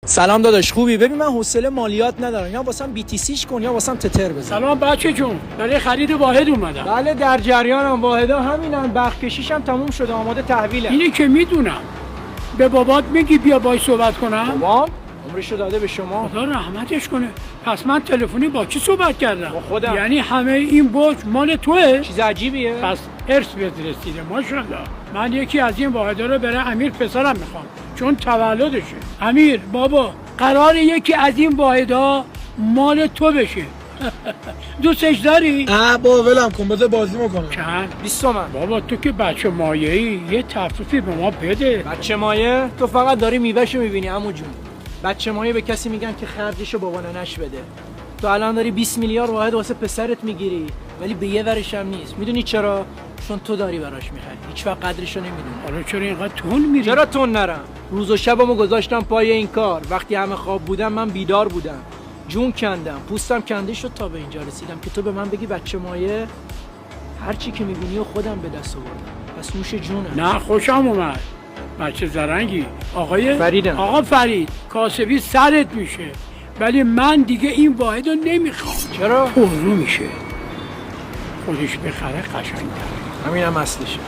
سلام داداش، خوبی؟ ببین من حوصله مالیات ندارم، یا واسم BTCش کن یا واسم تتر بزن. سلام بچه جون، برای خرید واحد اومدم. بله در جریانم، واحدا همینن، بخت کشیش هم تموم شده، آماده تحویله. اینی که میدونم. به بابات میگی بیا باهاش صحبت کنم؟ بابام عمرشو داده به شما. خدا رحمتش کنه. پس من تلفنی با کی صحبت کردم؟ با خودم. یعنی همه این برج مال توئه؟ چیز عجیبیه. پس ارث بهت رسیده ماشاءالله. من یکی از این واحدا رو برای امیر پسرم میخوام، چون تولدشه. امیر بابا قراره یکی از این واحدا مال تو بشه. دوستش داری؟ با ولم کن، بذار بازی میکنم. چند؟ 20 تومن. بابا تو که بچه مایه‌ای، یه تخفیفی به ما بده. بچه مایه؟ تو فقط داری میوهشو میبینی عمو جون. بچه مایه به کسی میگن که خرجشو بابا ننش بده. تو الان داری 20 میلیارد واحد واسه پسرت میگیری، ولی به یه ورش هم نیست. میدونی چرا؟ چون تو داری براش میخری، هیچ وقت قدرشو نمیدونی. حالا چرا اینقدر تون میری؟ چرا تون نرم؟ روز و شبمو گذاشتم پای این کار. وقتی همه خواب بودن من بیدار بودم، جون کندم، پوستم کنده شد تا به اینجا رسیدم که تو به من بگی بچه مایه. هر چی که میبینی و خودم به دست آوردم، پس نوش جونم. نه خوشم اومد. بچه زرنگی. آقای فریدم. آقا فرید، کاسبی سرت میشه، ولی من دیگه این واحد رو نمیخوام. چرا؟ پررو میشه، خودش بخره قشنگ‌تر. همینم اصلشه.